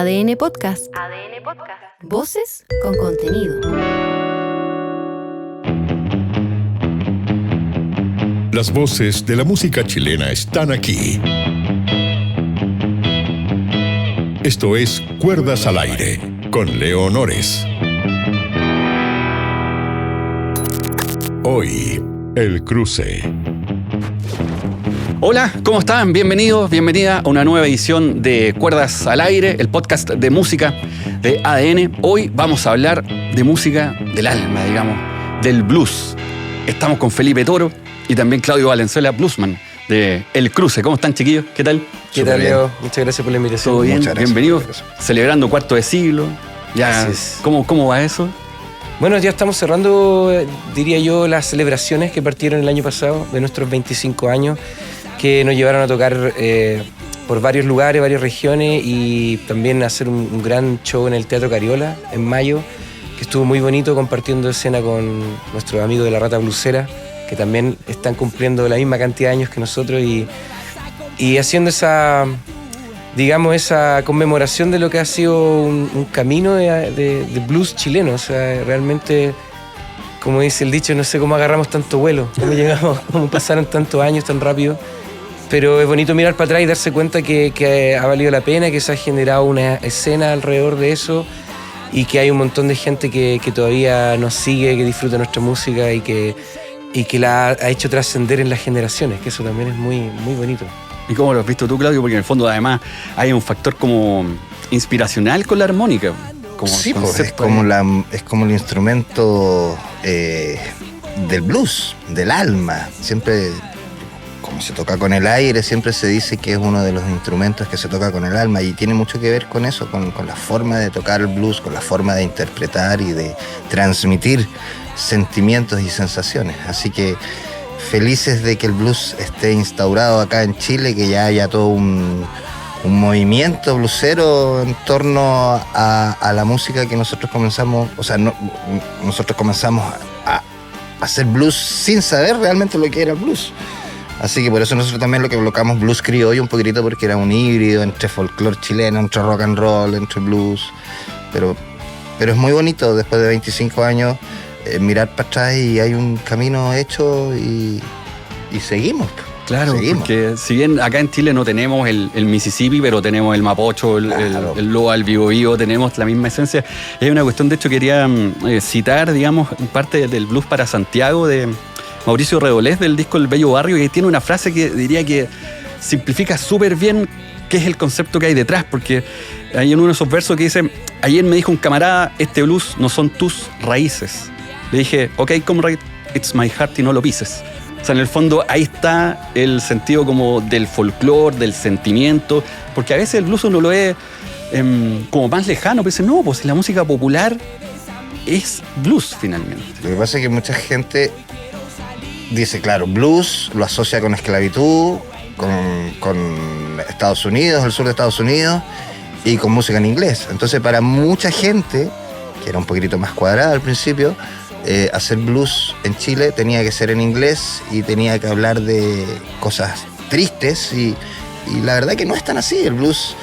ADN Podcast. ADN Podcast. Voces con contenido. Las voces de la música chilena están aquí. Esto es Cuerdas al Aire, con Leo Nores. Hoy, El Cruce. Hola, ¿cómo están? Bienvenidos, bienvenida a una nueva edición de Cuerdas al Aire, el podcast de música de ADN. Hoy vamos a hablar de música del alma, digamos, del blues. Estamos con Felipe Toro y también Claudio Valenzuela, bluesman de El Cruce. ¿Cómo están, chiquillos? ¿Qué tal? ¿Qué tal, Leo? Muchas gracias por la invitación. ¿Todo bien? Muchas gracias. Bienvenidos. Celebrando cuarto de siglo. Ya, ¿cómo va eso? Bueno, ya estamos cerrando, diría yo, las celebraciones que partieron el año pasado de nuestros 25 años, que nos llevaron a tocar por varios lugares, varias regiones y también hacer un gran show en el Teatro Cariola en mayo, que estuvo muy bonito compartiendo escena con nuestros amigos de La Rata Blusera, que también están cumpliendo la misma cantidad de años que nosotros y haciendo esa, digamos, esa conmemoración de lo que ha sido un camino de blues chileno. O sea, realmente, como dice el dicho, no sé cómo agarramos tanto vuelo, cómo llegamos, cómo pasaron tantos años tan rápido. Pero es bonito mirar para atrás y darse cuenta que ha valido la pena, que se ha generado una escena alrededor de eso y que hay un montón de gente que todavía nos sigue, que disfruta nuestra música y que la ha hecho trascender en las generaciones, que eso también es muy, muy bonito. ¿Y cómo lo has visto tú, Claudio? Porque en el fondo, además, hay un factor como inspiracional con la armónica. Como sí, pues, es como el instrumento del blues, del alma. Siempre, como se toca con el aire, siempre se dice que es uno de los instrumentos que se toca con el alma y tiene mucho que ver con eso, con la forma de tocar el blues, con la forma de interpretar y de transmitir sentimientos y sensaciones. Así que felices de que el blues esté instaurado acá en Chile, que ya haya todo un movimiento bluesero en torno a la música que nosotros comenzamos, o sea, nosotros comenzamos a hacer blues sin saber realmente lo que era blues. Así que por eso nosotros también lo que colocamos blues criollo un poquitito, porque era un híbrido entre folclore chileno, entre rock and roll, entre blues. Pero es muy bonito después de 25 años mirar para atrás y hay un camino hecho y seguimos. Claro, seguimos. Porque si bien acá en Chile no tenemos el Mississippi, pero tenemos el Mapocho, claro, el Loa, el Biobío, tenemos la misma esencia. Hay una cuestión, de hecho, quería citar, digamos, parte del blues para Santiago de Mauricio Redolés, del disco El Bello Barrio, que tiene una frase que diría que simplifica súper bien qué es el concepto que hay detrás, porque hay en uno de esos versos que dice: ayer me dijo un camarada, este blues no son tus raíces. Le dije, ok, comrade, it's my heart y no lo pises. O sea, en el fondo ahí está el sentido como del folclore, del sentimiento, porque a veces el blues uno lo ve como más lejano, pero dice, no, pues la música popular es blues finalmente. Lo que pasa es que mucha gente dice, claro, blues lo asocia con esclavitud, con Estados Unidos, el sur de Estados Unidos, y con música en inglés. Entonces, para mucha gente, que era un poquitito más cuadrada al principio, hacer blues en Chile tenía que ser en inglés y tenía que hablar de cosas tristes y la verdad que no es tan así. El blues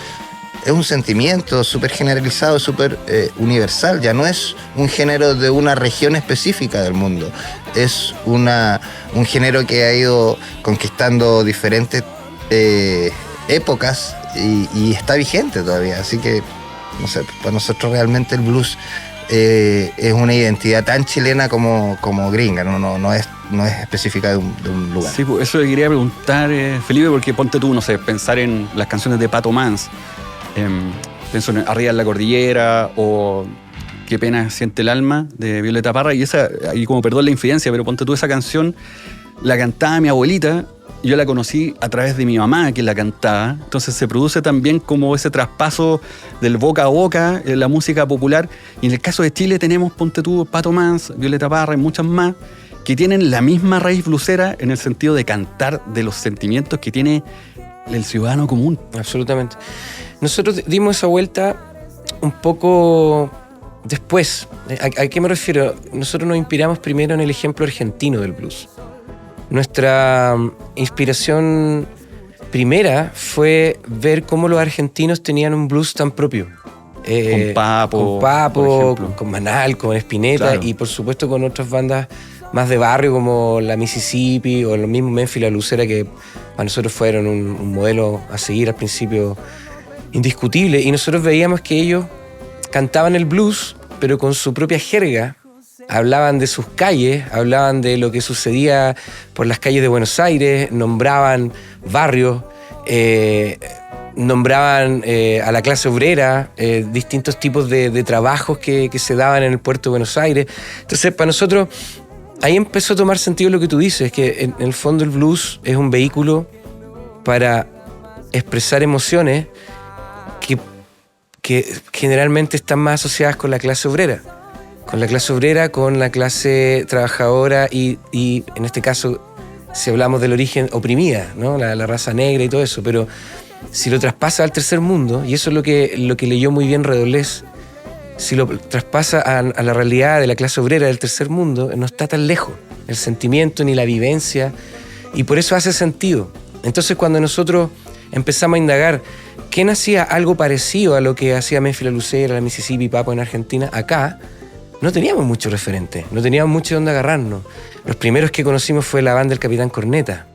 es un sentimiento súper generalizado, súper universal. Ya no es un género de una región específica del mundo. Es un género que ha ido conquistando diferentes épocas y está vigente todavía. Así que, no sé, para nosotros realmente el blues es una identidad tan chilena como gringa, no es específica de un lugar. Sí, pues eso le quería preguntar, Felipe, porque ponte tú, no sé, pensar en las canciones de Pato Mans, pienso en Arriba en la Cordillera o Qué pena siente el alma de Violeta Parra, y esa, ahí como perdón la infidencia, pero ponte tú, esa canción la cantaba mi abuelita. Yo la conocí a través de mi mamá, que la cantaba. Entonces se produce también como ese traspaso del boca a boca en la música popular. Y en el caso de Chile tenemos, ponte tú, Pato Mans, Violeta Parra y muchas más, que tienen la misma raíz blusera en el sentido de cantar de los sentimientos que tiene el ciudadano común. Absolutamente. Nosotros dimos esa vuelta un poco después. ¿A qué me refiero? Nosotros nos inspiramos primero en el ejemplo argentino del blues. Nuestra inspiración primera fue ver cómo los argentinos tenían un blues tan propio, Con Papo, por ejemplo. con Manal, con Spinetta, Claro. y por supuesto con otras bandas más de barrio como la Mississippi o los mismos Memphis La Lucera, que para nosotros fueron un modelo a seguir al principio indiscutible. Y nosotros veíamos que ellos cantaban el blues, pero con su propia jerga. Hablaban de sus calles, hablaban de lo que sucedía por las calles de Buenos Aires, nombraban barrios, nombraban a la clase obrera, distintos tipos de trabajos que se daban en el puerto de Buenos Aires. Entonces, para nosotros, ahí empezó a tomar sentido lo que tú dices, que en el fondo el blues es un vehículo para expresar emociones que generalmente están más asociadas con la clase obrera. Con la clase obrera, con la clase trabajadora y en este caso, si hablamos del origen, oprimida, ¿no? La raza negra y todo eso. Pero si lo traspasa al tercer mundo, y eso es lo que leyó muy bien Redolés, si lo traspasa a la realidad de la clase obrera del tercer mundo, no está tan lejos el sentimiento ni la vivencia, y por eso hace sentido. Entonces, cuando nosotros empezamos a indagar quién hacía algo parecido a lo que hacía Memphis La Lucera, la Mississippi, Papo en Argentina, acá no teníamos mucho referente, no teníamos mucho de dónde agarrarnos. Los primeros que conocimos fue la banda del Capitán Corneta,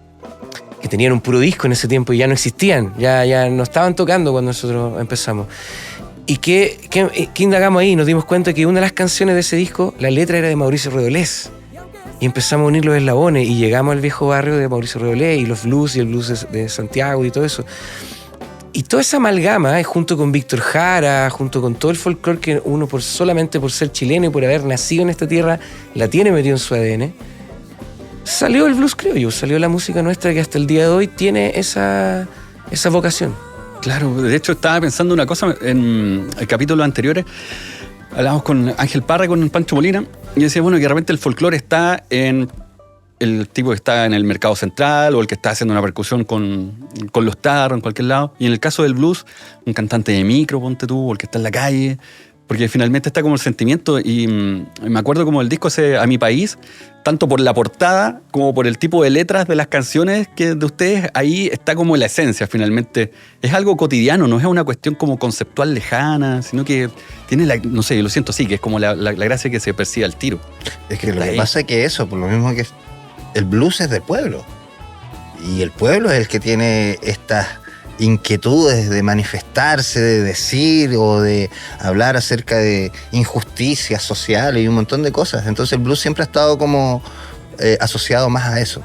que tenían un puro disco en ese tiempo y ya no existían, ya no estaban tocando cuando nosotros empezamos. ¿Y qué indagamos ahí? Nos dimos cuenta que una de las canciones de ese disco, la letra era de Mauricio Redolés. Y empezamos a unir los eslabones y llegamos al viejo barrio de Mauricio Redolés y los blues y el blues de Santiago y todo eso. Y toda esa amalgama, junto con Víctor Jara, junto con todo el folclore que uno solamente por ser chileno y por haber nacido en esta tierra, la tiene metido en su ADN, salió el blues criollo, salió la música nuestra que hasta el día de hoy tiene esa vocación. Claro, de hecho estaba pensando una cosa en el capítulo anteriores. Hablábamos con Ángel Parra y con Pancho Molina y decía, bueno, que de repente el folclore está en el tipo que está en el mercado central o el que está haciendo una percusión con los tarros en cualquier lado. Y en el caso del blues, un cantante de micro, ponte tú, o el que está en la calle, porque finalmente está como el sentimiento. Y me acuerdo como el disco ese A Mi País, tanto por la portada como por el tipo de letras de las canciones que de ustedes, ahí está como la esencia finalmente. Es algo cotidiano, no es una cuestión como conceptual lejana, sino que tiene no sé, yo lo siento así, que es como la gracia que se percibe al tiro. Es que lo que pasa es que eso, por lo mismo que el blues es del pueblo. Y el pueblo es el que tiene estas inquietudes de manifestarse, de decir o de hablar acerca de injusticias sociales y un montón de cosas. Entonces el blues siempre ha estado como asociado más a eso,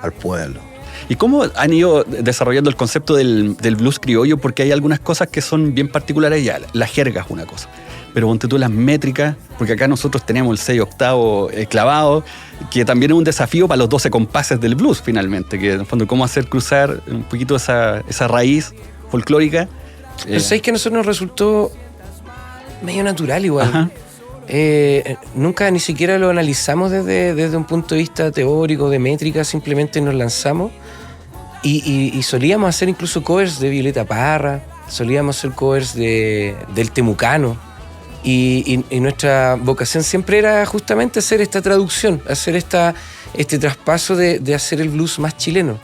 al pueblo. ¿Y cómo han ido desarrollando el concepto del blues criollo? Porque hay algunas cosas que son bien particulares ya. La jerga es una cosa. Pero ponte tú las métricas, porque acá nosotros tenemos el 6/8 clavado, que también es un desafío para los 12 compases del blues, finalmente, que en el fondo cómo hacer cruzar un poquito esa raíz folclórica. Pero sabéis que a nosotros nos resultó medio natural igual. Ajá. Nunca ni siquiera lo analizamos desde un punto de vista teórico, de métrica, simplemente nos lanzamos y solíamos hacer incluso covers de Violeta Parra, solíamos hacer covers del Temucano. Y nuestra vocación siempre era justamente hacer esta traducción, hacer este traspaso de hacer el blues más chileno.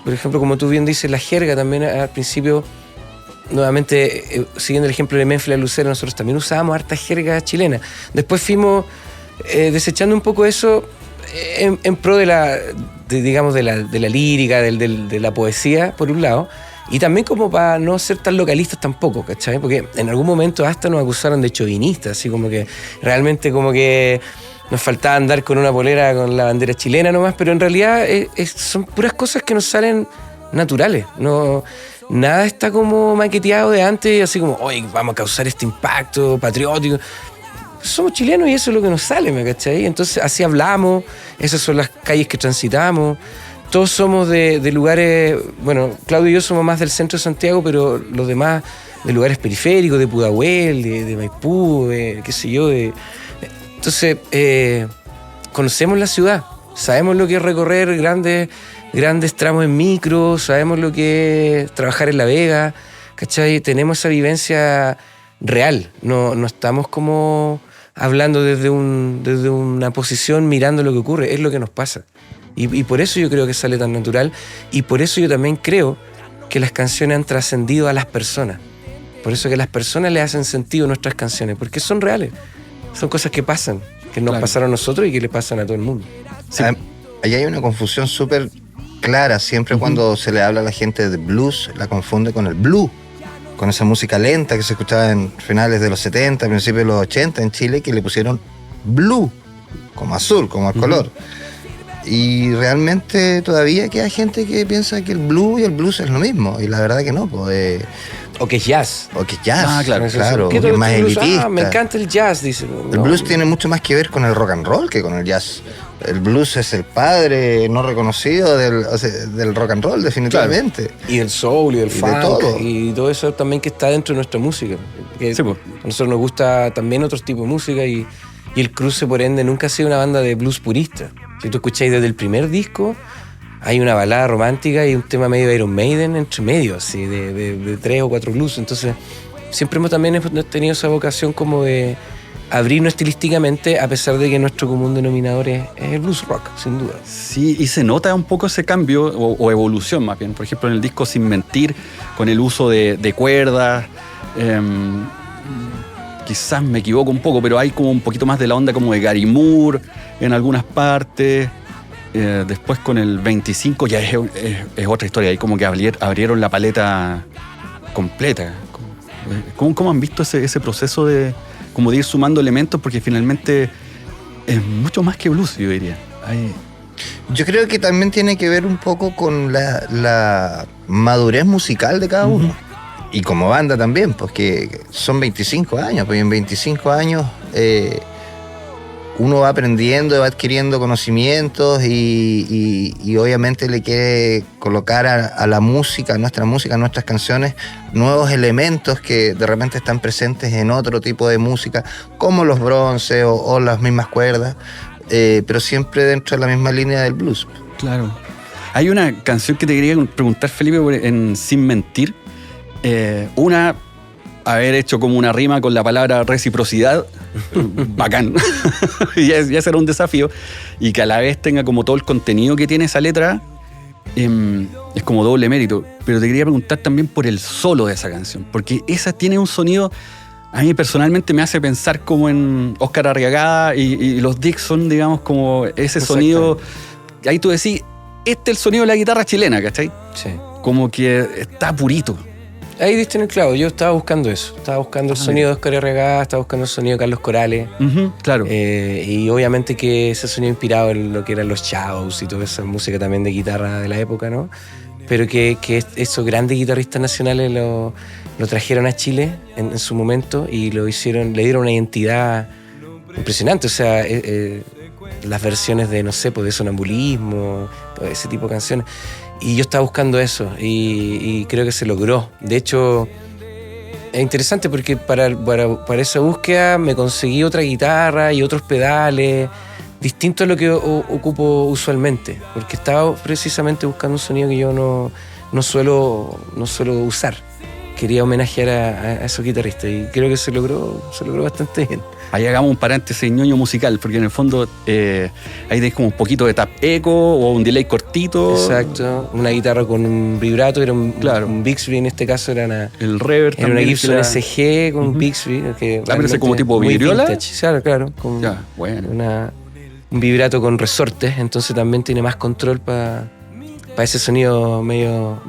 Por ejemplo, como tú bien dices, la jerga también al principio, nuevamente, siguiendo el ejemplo de Memphis La Lucera, nosotros también usábamos harta jerga chilena. Después fuimos desechando un poco eso en pro de la lírica, de la poesía, por un lado, y también como para no ser tan localistas tampoco, ¿cachai? Porque en algún momento hasta nos acusaron de chauvinistas, así como que realmente como que nos faltaba andar con una polera con la bandera chilena nomás, pero en realidad son puras cosas que nos salen naturales. No, nada está como maqueteado de antes, así como, oye, vamos a causar este impacto patriótico. Somos chilenos y eso es lo que nos sale, ¿me cachai? Entonces así hablamos, esas son las calles que transitamos. Todos somos de lugares, bueno, Claudio y yo somos más del centro de Santiago, pero los demás de lugares periféricos, de Pudahuel, de Maipú, qué sé yo. Entonces, conocemos la ciudad, sabemos lo que es recorrer grandes tramos en micro, sabemos lo que es trabajar en La Vega, ¿cachai? Tenemos esa vivencia real, no estamos como hablando desde una posición mirando lo que ocurre, es lo que nos pasa. Y por eso yo creo que sale tan natural y por eso yo también creo que las canciones han trascendido a las personas. Por eso que las personas le hacen sentido a nuestras canciones, porque son reales. Son cosas que pasan, que nos pasaron a nosotros y que le pasan a todo el mundo. Sí. Ahí hay una confusión súper clara. Siempre cuando se le habla a la gente de blues, la confunde con el blue, con esa música lenta que se escuchaba en finales de los 70, principios de los 80 en Chile, que le pusieron blue, como azul, como el color. Y realmente todavía queda gente que piensa que el blue y el blues es lo mismo, y la verdad que no, pues, O que es jazz. o que es jazz, Claro. que es más elitista. Me encanta el jazz, dice. El blues tiene mucho más que ver con el rock and roll que con el jazz. El blues es el padre no reconocido del rock and roll, definitivamente. Y del soul y del funk. todo. Y todo eso también que está dentro de nuestra música. Que Sí, pues. a nosotros nos gusta también otros tipos de música y el Cruce, por ende, nunca ha sido una banda de blues purista. Si tú escucháis desde el primer disco, hay una balada romántica y un tema medio de Iron Maiden entre medio, así, de 3 o 4 blues. Entonces, siempre hemos tenido esa vocación como de abrirnos estilísticamente, a pesar de que nuestro común denominador es el blues rock, sin duda. Sí, y se nota un poco ese cambio o evolución más bien. Por ejemplo, en el disco Sin Mentir, con el uso de cuerdas, quizás me equivoco un poco, pero hay como un poquito más de la onda como de Gary Moore en algunas partes. Después con el 25 ya es otra historia, ahí como que abrieron la paleta completa. ¿Cómo han visto ese proceso de ir sumando elementos? Porque finalmente es mucho más que blues, yo diría. Yo creo que también tiene que ver un poco con la madurez musical de cada uno. Y como banda también, porque son 25 años, pues en 25 años uno va aprendiendo, va adquiriendo conocimientos y obviamente le quiere colocar a la música, a nuestras canciones, nuevos elementos que de repente están presentes en otro tipo de música, como los bronces o las mismas cuerdas, pero siempre dentro de la misma línea del blues. Claro. Hay una canción que te quería preguntar, Felipe, en Sin Mentir. Haber hecho como una rima con la palabra reciprocidad, bacán. Y ya será un desafío. Y que a la vez tenga como todo el contenido que tiene esa letra, es como doble mérito. Pero te quería preguntar también por el solo de esa canción, porque esa tiene un sonido, a mí personalmente me hace pensar como en Óscar Arriagada y los Dixon, digamos, como ese sonido. Ahí tú decís, este es el sonido de la guitarra chilena, ¿cachai? Sí. Como que está purito. Ahí diste en el clavo, yo estaba buscando eso. Estaba buscando el sonido de Óscar Arriagada, estaba buscando el sonido de Carlos Corales. Claro. Y obviamente que ese sonido inspirado en lo que eran los Chavos y toda esa música también de guitarra de la época, ¿no? Pero que esos grandes guitarristas nacionales lo trajeron a Chile en su momento y lo hicieron, le dieron una identidad impresionante. O sea, las versiones de, no sé, pues de Sonambulismo, ese tipo de canciones. Y yo estaba buscando eso y creo que se logró. De hecho, es interesante porque para esa búsqueda me conseguí otra guitarra y otros pedales distintos a lo que ocupo usualmente, porque estaba precisamente buscando un sonido que yo no suelo usar. Quería homenajear a esos guitarristas y creo que se logró bastante bien. Ahí hagamos un paréntesis ñoño musical, porque en el fondo ahí tenés como un poquito de tap echo o un delay cortito. Exacto, una guitarra con un vibrato, era un Bixby, en este caso era el reverb era una Gibson SG con un Bixby. Que parece como tipo vidriola. Claro, con un vibrato con resortes, entonces también tiene más control para ese sonido medio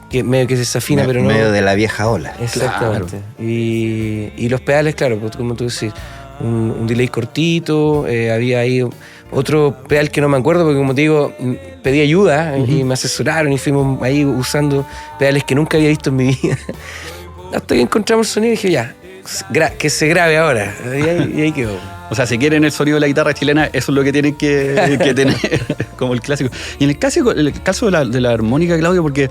que se desafina, pero no. Medio de la vieja ola. Exactamente. Claro. Y los pedales, claro, como tú decís, un delay cortito, había ahí otro pedal que no me acuerdo, porque como te digo, pedí ayuda y me asesoraron y fuimos ahí usando pedales que nunca había visto en mi vida. Hasta que encontramos el sonido y dije, ya, que se grabe ahora. Y ahí quedó. O sea, si quieren el sonido de la guitarra chilena, eso es lo que tienen que tener, como el clásico. Y en el caso de la armónica, Claudio, porque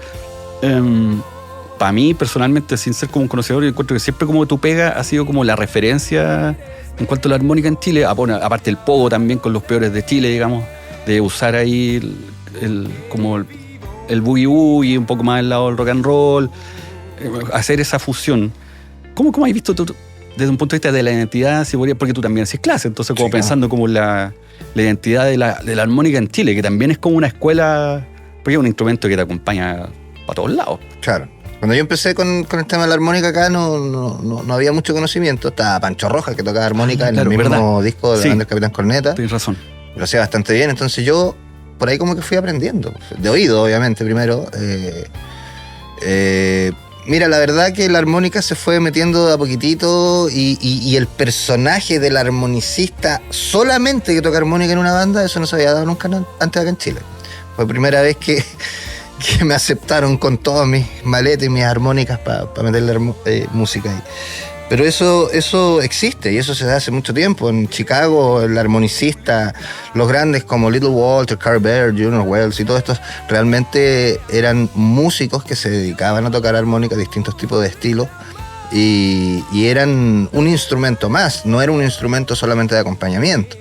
para mí, personalmente, sin ser como un conocedor, yo encuentro que siempre como tu pega ha sido como la referencia en cuanto a la armónica en Chile, aparte el pogo también con los peores de Chile, digamos, de usar ahí el boogie woogie, un poco más del lado del rock and roll, hacer esa fusión. ¿Cómo has visto tú, desde un punto de vista de la identidad, porque tú también haces clase, entonces como pensando como la identidad de la armónica en Chile, que también es como una escuela, porque es un instrumento que te acompaña para todos lados. Claro. Cuando yo empecé con el tema de la armónica acá no había mucho conocimiento. Estaba Pancho Rojas, que tocaba armónica en el mismo disco de la banda del Capitán Corneta. Tienes razón. Lo hacía bastante bien, entonces yo por ahí como que fui aprendiendo. De oído, obviamente, primero. Mira, la verdad que la armónica se fue metiendo de a poquitito y el personaje del armonicista solamente que toca armónica en una banda, eso no se había dado nunca antes acá en Chile. Fue la primera vez que me aceptaron con todas mis maletas y mis armónicas para meterle música ahí. Pero eso existe y eso se da hace mucho tiempo. En Chicago, el armonicista, los grandes como Little Walter, Carl Baer, Junior Wells y todos estos realmente eran músicos que se dedicaban a tocar armónica, distintos tipos de estilos, y eran un instrumento más, no era un instrumento solamente de acompañamiento.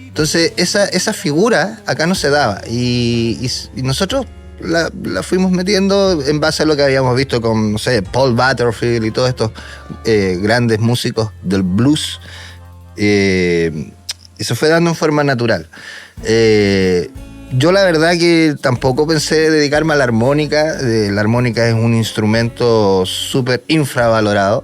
Entonces esa figura acá no se daba y nosotros la fuimos metiendo en base a lo que habíamos visto con, no sé, Paul Butterfield y todos estos grandes músicos del blues. Y se fue dando en forma natural. Yo la verdad que tampoco pensé dedicarme a la armónica. La armónica es un instrumento súper infravalorado.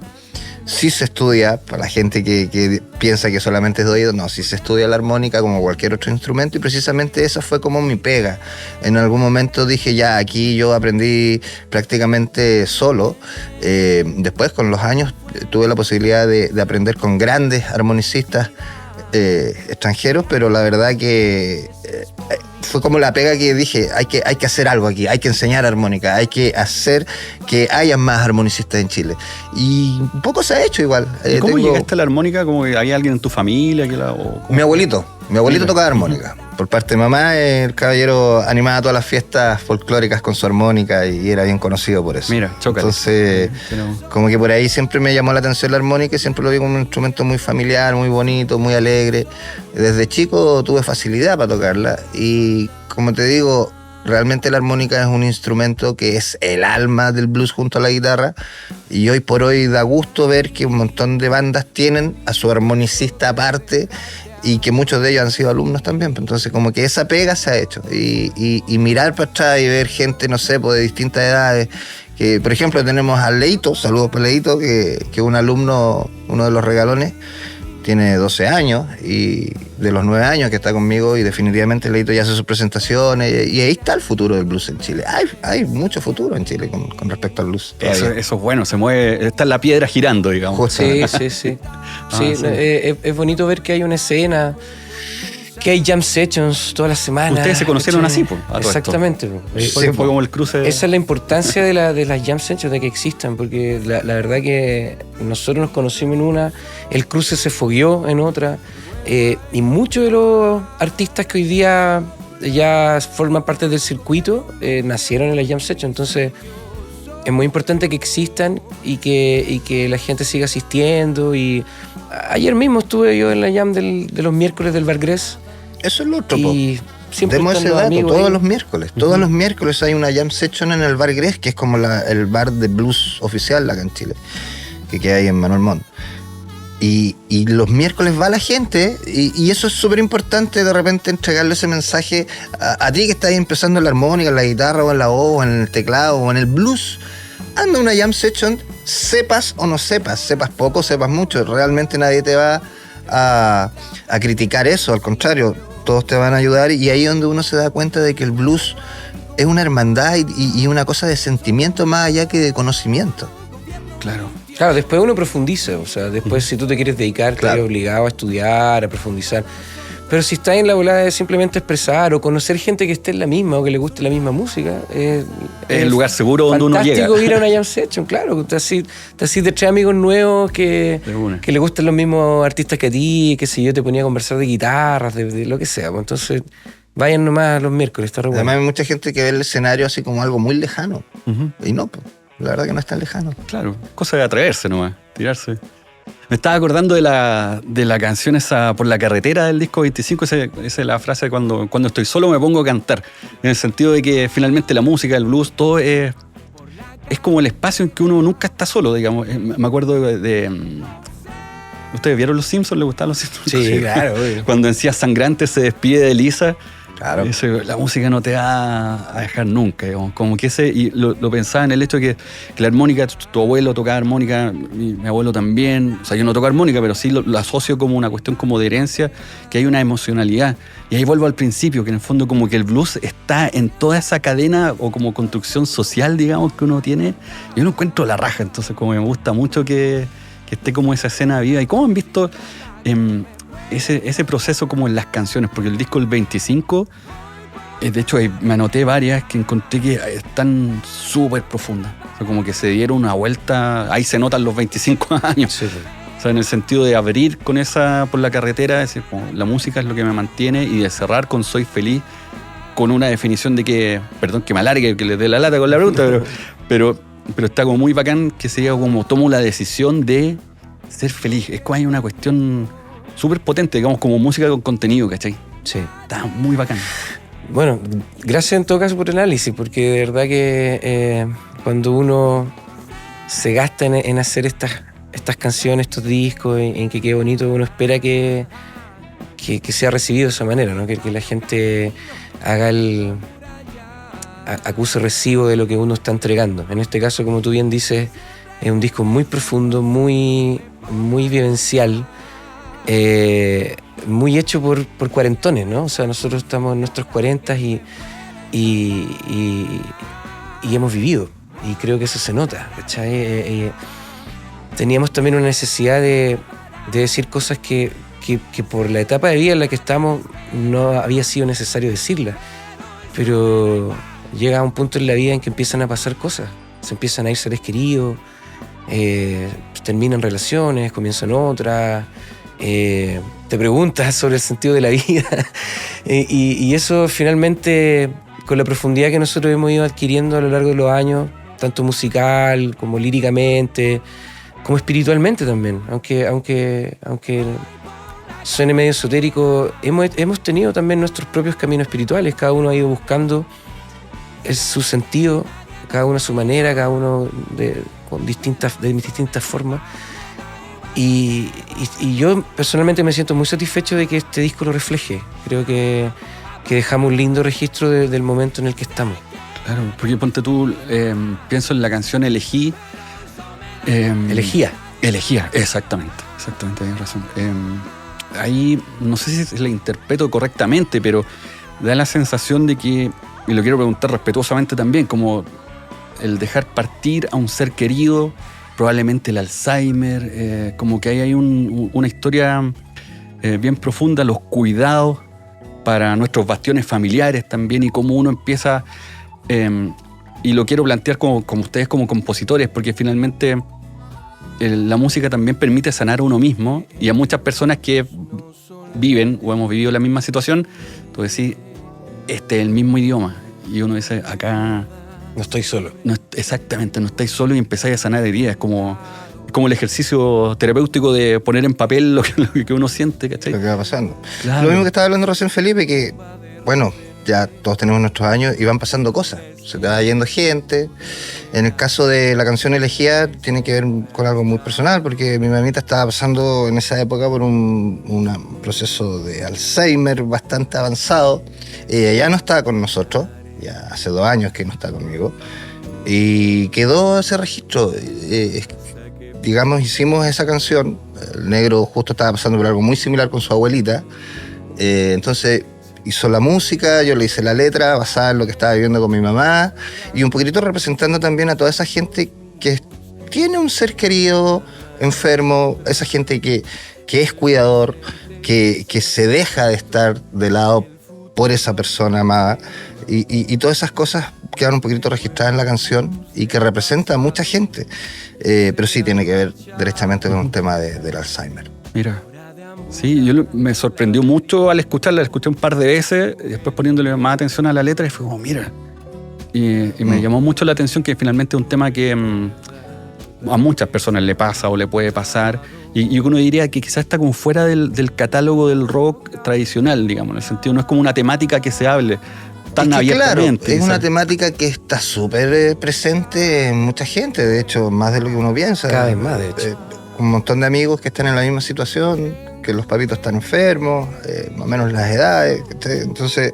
Sí se estudia, para la gente que piensa que solamente es de oído, no, sí se estudia la armónica como cualquier otro instrumento, y precisamente esa fue como mi pega. En algún momento dije, ya, aquí yo aprendí prácticamente solo. Después, con los años, tuve la posibilidad de aprender con grandes armonicistas extranjeros, pero la verdad que fue como la pega que dije, hay que hacer algo aquí, hay que enseñar armónica, hay que hacer que haya más armonicistas en Chile. Y un poco se ha hecho igual. ¿Cómo llegaste a la armónica? ¿Como que había alguien en tu familia? Mi abuelito tocaba armónica. Por parte de mamá, el caballero animaba todas las fiestas folclóricas con su armónica y era bien conocido por eso. Mira, chócale. Entonces, como que por ahí siempre me llamó la atención la armónica y siempre lo vi como un instrumento muy familiar, muy bonito, muy alegre. Desde chico tuve facilidad para tocarla y, como te digo, realmente la armónica es un instrumento que es el alma del blues junto a la guitarra, y hoy por hoy da gusto ver que un montón de bandas tienen a su armonicista aparte y que muchos de ellos han sido alumnos también. Entonces como que esa pega se ha hecho y mirar para atrás y ver gente, no sé, pues de distintas edades, que por ejemplo tenemos a Leito, saludos para Leito, que es un alumno, uno de los regalones, tiene 12 años y de los 9 años que está conmigo, y definitivamente Leito ya hace sus presentaciones y ahí está el futuro del blues en Chile. Hay mucho futuro en Chile con respecto al blues. Eso es bueno, se mueve, está la piedra girando, digamos. Sí. Es bonito ver que hay una escena, que hay jam sessions todas las semanas. Ustedes se conocieron así, pues. Exactamente. Fue como el cruce. Esa es la importancia de las jam sessions, de que existan, porque la verdad que nosotros nos conocimos en una, el cruce se fogueó en otra, y muchos de los artistas que hoy día ya forman parte del circuito nacieron en la jam session. Entonces es muy importante que existan y que la gente siga asistiendo. Y ayer mismo estuve yo en la jam de los miércoles del Bar Gres. Eso es lo otro. Y siempre demos ese dato, todos los miércoles. Todos los miércoles hay una jam session en el Bar Gres, que es como el bar de blues oficial acá en Chile, que queda ahí en Manuel Montt. Y los miércoles va la gente, y eso es súper importante, de repente entregarle ese mensaje a ti que estás empezando en la armónica, en la guitarra, o en la voz, o en el teclado, o en el blues. Anda una jam session, sepas o no sepas poco, sepas mucho, realmente nadie te va a criticar eso, al contrario, todos te van a ayudar, y ahí es donde uno se da cuenta de que el blues es una hermandad y una cosa de sentimiento más allá que de conocimiento. Claro, después uno profundiza, o sea, después si tú te quieres dedicar, claro, estás obligado a estudiar, a profundizar. Pero si estás en la volada de simplemente expresar o conocer gente que esté en la misma o que le guste la misma música, es el lugar seguro donde uno llega. Fantástico ir a una jam session, claro. Te así de tres amigos nuevos que le gustan los mismos artistas que a ti, que si yo te ponía a conversar de guitarras, de lo que sea. Entonces, vayan nomás los miércoles, está re bueno. Además hay mucha gente que ve el escenario así como algo muy lejano. Y no, pues, la verdad que no es tan lejano. Claro, cosa de atreverse nomás, tirarse. Me estaba acordando de la canción esa Por la carretera del disco 25, esa es la frase de cuando estoy solo me pongo a cantar, en el sentido de que finalmente la música, el blues, todo es como el espacio en que uno nunca está solo, digamos. Me acuerdo de ¿ustedes vieron Los Simpsons? ¿Les gustaban Los Simpsons? Sí, claro. Cuando Encías Sangrantes se despide de Lisa, Claro. La música no te va a dejar nunca, digamos. Como que y lo pensaba en el hecho de que la armónica, tu abuelo tocaba armónica, mi abuelo también. O sea, yo no toco armónica, pero sí lo asocio como una cuestión como de herencia, que hay una emocionalidad. Y ahí vuelvo al principio, que en el fondo como que el blues está en toda esa cadena o como construcción social, digamos, que uno tiene. Yo lo encuentro la raja, entonces como me gusta mucho que esté como esa escena viva. ¿Y cómo han visto ese proceso como en las canciones? Porque el disco del 25, de hecho me anoté varias que encontré que están súper profundas. O sea, como que se dieron una vuelta, ahí se notan los 25 años. Sí. O sea, en el sentido de abrir con esa por la carretera, decir, como, la música es lo que me mantiene, y de cerrar con Soy Feliz, con una definición de que, perdón que me alargue, que le dé la lata con la pregunta, pero está como muy bacán que se diga como tomo la decisión de ser feliz. Es como hay una cuestión súper potente, digamos, como música con contenido, ¿cachai? Sí. Está muy bacán. Bueno, gracias en todo caso por el análisis, porque de verdad que cuando uno se gasta en hacer estas canciones, estos discos, en que quede bonito, uno espera que sea recibido de esa manera, ¿no? Que la gente haga acuse recibo de lo que uno está entregando. En este caso, como tú bien dices, es un disco muy profundo, muy, muy vivencial, muy hecho por cuarentones, ¿no? O sea, nosotros estamos en nuestros 40 y hemos vivido, y creo que eso se nota, ¿cachai? Teníamos también una necesidad de decir cosas que por la etapa de vida en la que estamos no había sido necesario decirlas, pero llega un punto en la vida en que empiezan a pasar cosas, se empiezan a ir seres queridos, terminan relaciones, comienzan otras, te preguntas sobre el sentido de la vida y eso finalmente, con la profundidad que nosotros hemos ido adquiriendo a lo largo de los años, tanto musical como líricamente, como espiritualmente también, aunque suene medio esotérico, hemos tenido también nuestros propios caminos espirituales. Cada uno ha ido buscando su sentido, cada uno a su manera, cada uno de distintas formas. Y yo personalmente me siento muy satisfecho de que este disco lo refleje. Creo que dejamos un lindo registro del momento en el que estamos. Claro, porque ponte tú, pienso en la canción Elegí. Elegía, exactamente, tienes razón. Ahí no sé si la interpreto correctamente, pero da la sensación de que, y lo quiero preguntar respetuosamente también, como el dejar partir a un ser querido, probablemente el Alzheimer, como que ahí hay una historia bien profunda, los cuidados para nuestros bastiones familiares también, y cómo uno empieza, y lo quiero plantear como ustedes como compositores, porque finalmente la música también permite sanar a uno mismo, y a muchas personas que viven o hemos vivido la misma situación, tú decís, este es el mismo idioma, y uno dice, acá no estoy solo. Exactamente, no estáis solo, y empezáis a sanar heridas. Es como el ejercicio terapéutico de poner en papel lo que uno siente, ¿cachai? Lo que va pasando. Claro. Lo mismo que estaba hablando recién Felipe, que, bueno, ya todos tenemos nuestros años y van pasando cosas. Se te va yendo gente. En el caso de la canción Elegía, tiene que ver con algo muy personal, porque mi mamita estaba pasando en esa época por un proceso de Alzheimer bastante avanzado. Ella ya no está con nosotros, ya hace 2 años que no está conmigo, y quedó ese registro. Digamos, hicimos esa canción. El negro justo estaba pasando por algo muy similar con su abuelita, entonces hizo la música, yo le hice la letra basada en lo que estaba viviendo con mi mamá, y un poquitito representando también a toda esa gente que tiene un ser querido enfermo, esa gente que es cuidador, que se deja de estar de lado por esa persona amada, y todas esas cosas quedan un poquito registradas en la canción y que representa a mucha gente, pero sí tiene que ver derechamente con un tema del Alzheimer. Mira, sí, me sorprendió mucho al escucharla, la escuché un par de veces, y después poniéndole más atención a la letra, y fue como, mira, y me llamó mucho la atención que finalmente es un tema que a muchas personas le pasa o le puede pasar, y uno diría que quizás está como fuera del catálogo del rock tradicional, digamos, en el sentido, no es como una temática que se hable tan abiertamente. Claro, es una temática que está súper presente en mucha gente, de hecho, más de lo que uno piensa. Cada vez más, de hecho. Un montón de amigos que están en la misma situación, que los papitos están enfermos, más o menos las edades. Entonces,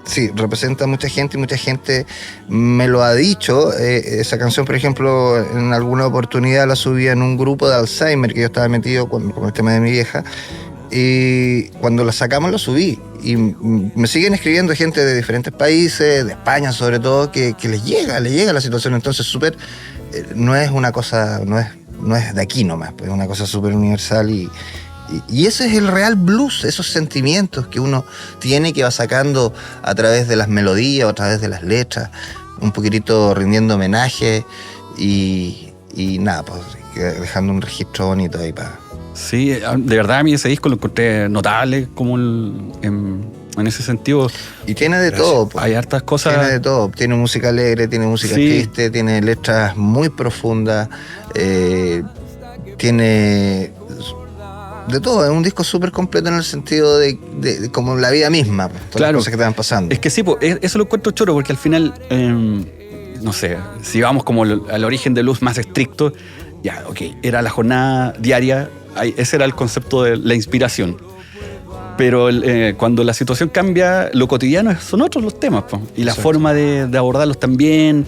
sí, representa a mucha gente y mucha gente me lo ha dicho. Esa canción, por ejemplo, en alguna oportunidad la subí en un grupo de Alzheimer que yo estaba metido con el tema de mi vieja. Y cuando la sacamos la subí. Y me siguen escribiendo gente de diferentes países, de España sobre todo, que les llega la situación. Entonces súper, no es una cosa, no es de aquí nomás, es una cosa súper universal y ese es el real blues, esos sentimientos que uno tiene, que va sacando a través de las melodías o a través de las letras, un poquitito rindiendo homenaje y nada, pues dejando un registro bonito ahí para... Sí, de verdad a mí ese disco lo encontré notable como en ese sentido. Y tiene de todo. Pues. Hay hartas cosas. Tiene de todo. Tiene música alegre, tiene música triste, tiene letras muy profundas, tiene de todo. Es un disco súper completo en el sentido de como la vida misma, pues, todas las cosas que te van pasando. Es que sí, pues, eso lo encuentro choro porque al final, no sé, si vamos como al origen del blues más estricto, ya, ok, era la jornada diaria. Ese era el concepto de la inspiración. Pero cuando la situación cambia, lo cotidiano son otros los temas, po. Y la forma de abordarlos también.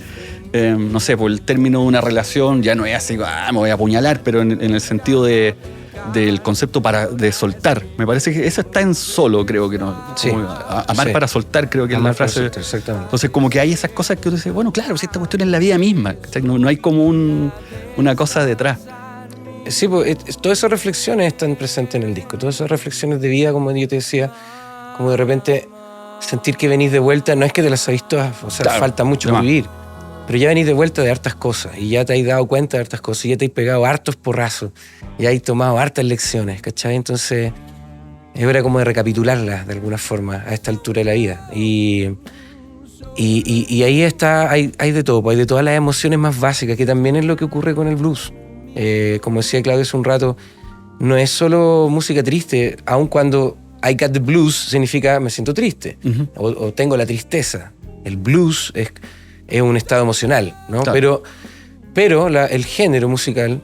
No sé, por el término de una relación ya no es así, me voy a apuñalar, pero en el sentido del concepto de soltar. Me parece que eso está en Solo, creo que no. Sí. Amar para soltar, creo que es la frase. Soltar, exactamente. Entonces, como que hay esas cosas que uno dice, bueno, claro, si esta cuestión es la vida misma. No hay como una cosa detrás. Sí, pues, todas esas reflexiones están presentes en el disco, todas esas reflexiones de vida, como yo te decía, como de repente sentir que venís de vuelta, no es que te las habéis todas, o sea, claro, falta mucho por vivir, pero ya venís de vuelta de hartas cosas y ya te has dado cuenta de hartas cosas, y ya te has pegado hartos porrazos, y has tomado hartas lecciones, ¿cachai? Entonces es hora como de recapitularlas de alguna forma a esta altura de la vida. Y ahí está, hay de todo, hay de todas las emociones más básicas, que también es lo que ocurre con el blues. Como decía Claudio hace un rato, no es solo música triste, aun cuando I got the blues significa me siento triste, o tengo la tristeza. El blues es un estado emocional, ¿no? Claro. Pero el género musical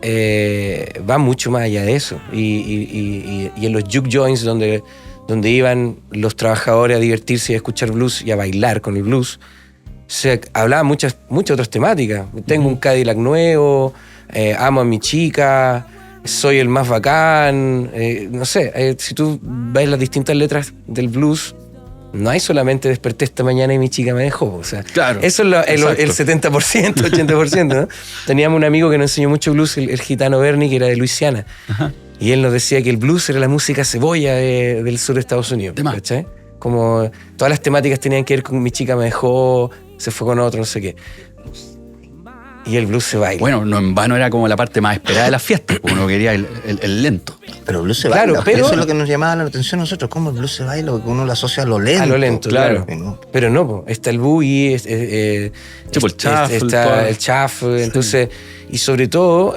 va mucho más allá de eso. Y en los juke joints donde iban los trabajadores a divertirse y a escuchar blues y a bailar con el blues, se hablaban muchas otras temáticas. Tengo un Cadillac nuevo, amo a mi chica, soy el más bacán, no sé, si tú ves las distintas letras del blues, no hay solamente desperté esta mañana y mi chica me dejó, o sea, claro, eso es el 70%, 80%, ¿no? Teníamos un amigo que nos enseñó mucho blues, el gitano Bernie, que era de Luisiana. Ajá. Y él nos decía que el blues era la música cebolla del sur de Estados Unidos, ¿cachai? Como todas las temáticas tenían que ver con mi chica me dejó, se fue con otro, no sé qué. Y el blues se baila. Bueno, no en vano era como la parte más esperada de las fiestas, porque uno quería el lento. Pero el blues se baila, claro, pero eso es lo que nos llamaba la atención a nosotros, cómo el blues se baila, porque uno lo asocia a lo lento. A lo lento, claro. Pero no, está el boogie, el shuffle, está el shuffle, entonces, y sobre todo,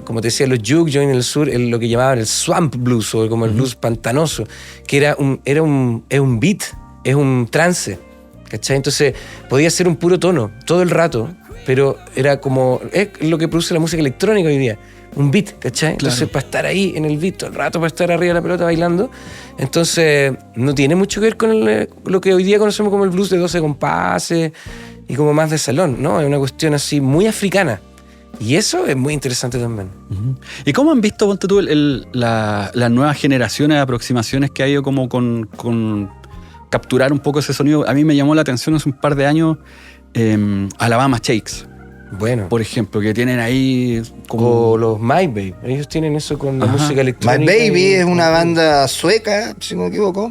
como te decía, los juke joints en el sur, lo que llamaban el swamp blues, o como el blues pantanoso, que es un beat, es un trance, ¿cachai? Entonces podía ser un puro tono todo el rato, pero era como es lo que produce la música electrónica hoy día, un beat, ¿cachai? Entonces claro, para estar ahí en el beat todo el rato, para estar arriba de la pelota bailando, entonces no tiene mucho que ver con lo que hoy día conocemos como el blues de 12 compases y como más de salón, ¿no? Es una cuestión así muy africana. Y eso es muy interesante también. ¿Y cómo han visto, ponte tú, las nuevas generaciones de aproximaciones que ha ido como con capturar un poco ese sonido? A mí me llamó la atención hace un par de años Alabama Shakes. Bueno. Por ejemplo, que tienen ahí como... O los My Baby. Ellos tienen eso con la música electrónica. My Baby es una banda sueca, si no me equivoco.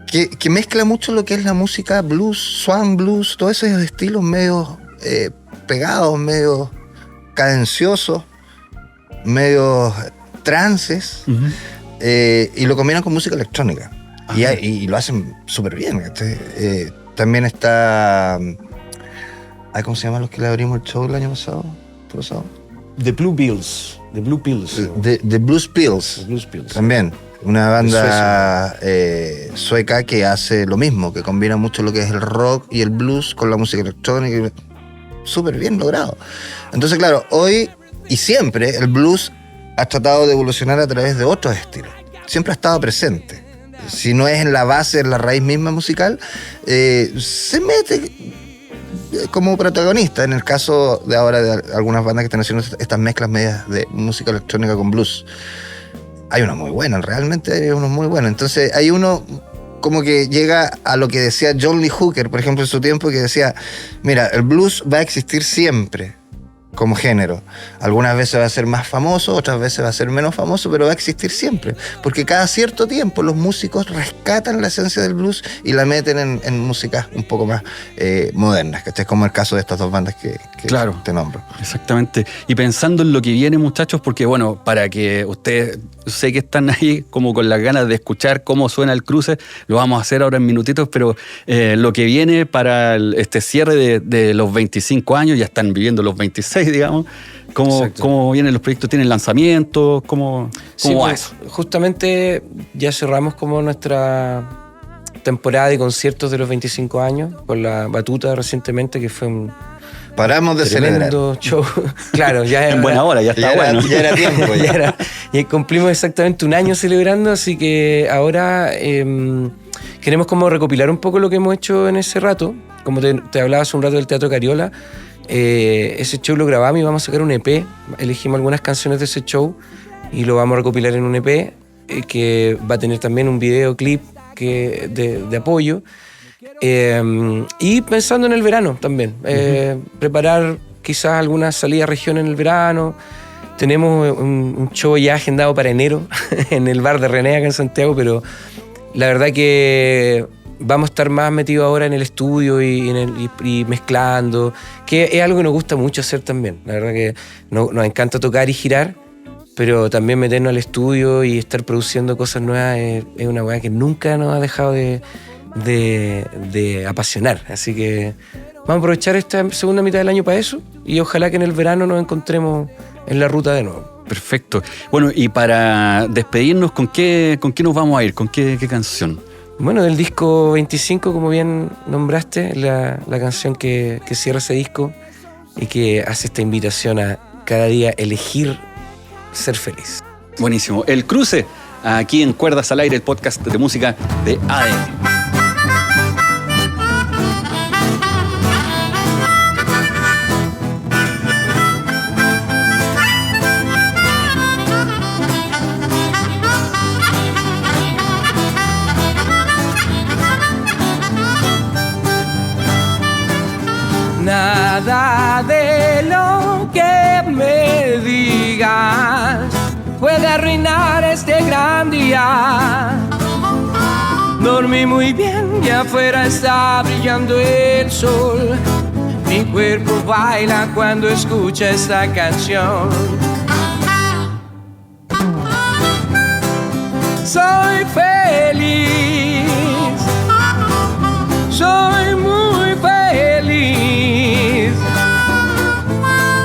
Que mezcla mucho lo que es la música blues, swan blues, todos esos estilos medio pegados, medio cadenciosos, medio trances, y lo combinan con música electrónica. Y lo hacen súper bien. También está... ¿Cómo se llaman los que le abrimos el show el año pasado? The Blue Pills. The Blue Pills. The Blues Pills. The Blues Pills. También. Una banda sueca que hace lo mismo, que combina mucho lo que es el rock y el blues con la música electrónica. Súper bien logrado. Entonces, claro, hoy y siempre el blues ha tratado de evolucionar a través de otros estilos. Siempre ha estado presente. Si no es en la base, en la raíz misma musical, se mete como protagonista. En el caso de ahora de algunas bandas que están haciendo estas mezclas medias de música electrónica con blues, hay unos muy buenos, realmente hay unos muy buenos. Entonces hay uno como que llega a lo que decía John Lee Hooker, por ejemplo, en su tiempo, que decía, mira, el blues va a existir siempre como género. Algunas veces va a ser más famoso, otras veces va a ser menos famoso, pero va a existir siempre. Porque cada cierto tiempo los músicos rescatan la esencia del blues y la meten en músicas un poco más modernas, que este es como el caso de estas dos bandas que claro, te nombro. Exactamente. Y pensando en lo que viene, muchachos, porque bueno, para que ustedes, sé que están ahí como con las ganas de escuchar cómo suena el cruce, lo vamos a hacer ahora en minutitos, pero lo que viene para este cierre de los 25 años, ya están viviendo los 26, digamos. ¿Cómo vienen los proyectos? ¿Tienen lanzamientos? ¿Cómo va eso? Justamente ya cerramos como nuestra temporada de conciertos de los 25 años con la Batuta recientemente, que fue un paramos de celebrar show. Claro, ya en buena hora, ya está bueno. Ya era tiempo. Y cumplimos exactamente un año celebrando, así que ahora queremos como recopilar un poco lo que hemos hecho en ese rato. Como te hablaba hace un rato del Teatro Cariola, ese show lo grabamos y vamos a sacar un EP. Elegimos algunas canciones de ese show y lo vamos a recopilar en un EP que va a tener también un videoclip de apoyo. Y pensando en el verano también, preparar quizás alguna salida a región en el verano. Tenemos un show ya agendado para enero en el bar de René acá en Santiago, pero la verdad que vamos a estar más metidos ahora en el estudio y mezclando, que es algo que nos gusta mucho hacer también. La verdad que nos encanta tocar y girar, pero también meternos al estudio y estar produciendo cosas nuevas es una weá que nunca nos ha dejado de apasionar. Así que vamos a aprovechar esta segunda mitad del año para eso y ojalá que en el verano nos encontremos en la ruta de nuevo. Perfecto. Bueno, y para despedirnos, ¿con qué nos vamos a ir? ¿Con qué canción? Bueno, del disco 25, como bien nombraste, la canción que cierra ese disco y que hace esta invitación a cada día elegir ser feliz. Buenísimo. El Cruce, aquí en Cuerdas al Aire, el podcast de música de ADN. Nada de lo que me digas puede arruinar este gran día. Dormí muy bien y afuera está brillando el sol. Mi cuerpo baila cuando escucha esta canción. Soy feliz, soy muy feliz.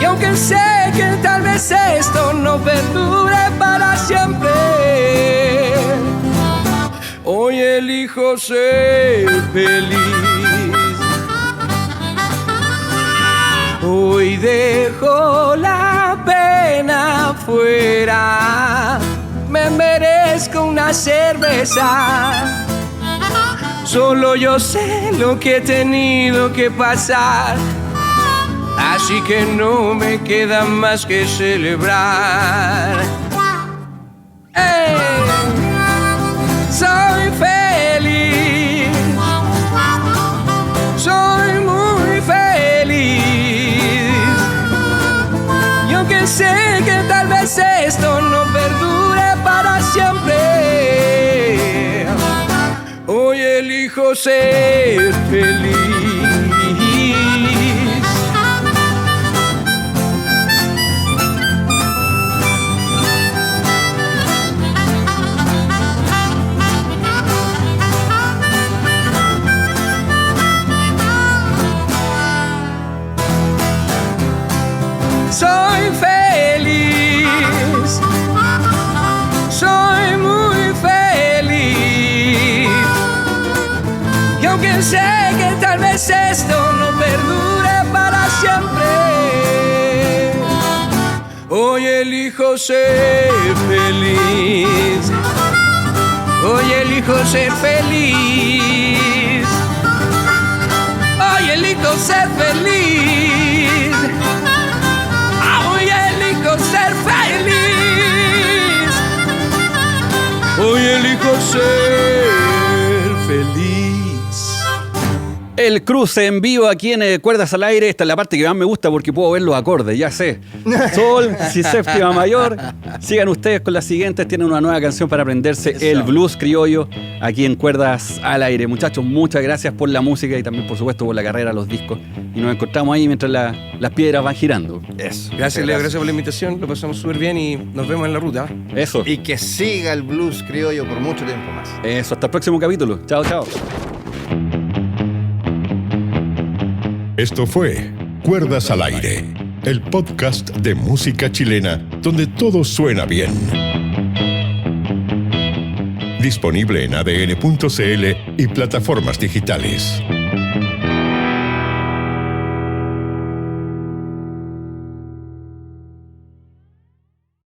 Y aunque sé que tal vez esto no perdure para siempre, hoy elijo ser feliz. Hoy dejo la pena fuera, me merezco una cerveza. Solo yo sé lo que he tenido que pasar, así que no me queda más que celebrar. ¡Hey! Soy feliz, soy muy feliz. Y aunque sé que tal vez esto no perdure para siempre, hoy elijo ser feliz. Soy feliz, soy muy feliz. Y aunque sé que tal vez esto no perdure para siempre, oye, elijo ser feliz. Hoy elijo ser feliz. Hoy elijo ser feliz. Hoy elijo ser feliz. Hoy elijo ser feliz. El cruce en vivo aquí en Cuerdas al Aire. Esta es la parte que más me gusta porque puedo ver los acordes, ya sé. Sol, si séptima mayor. Sigan ustedes con las siguientes. Tienen una nueva canción para aprenderse. Eso. El blues criollo aquí en Cuerdas al Aire. Muchachos, muchas gracias por la música y también, por supuesto, por la carrera, los discos. Y nos encontramos ahí mientras las piedras van girando. Eso. Gracias, Leo. Gracias por la invitación. Lo pasamos súper bien y nos vemos en la ruta. Eso. Y que siga el blues criollo por mucho tiempo más. Eso. Hasta el próximo capítulo. Chao, chao. Esto fue Cuerdas al Aire, el podcast de música chilena donde todo suena bien. Disponible en adn.cl y plataformas digitales.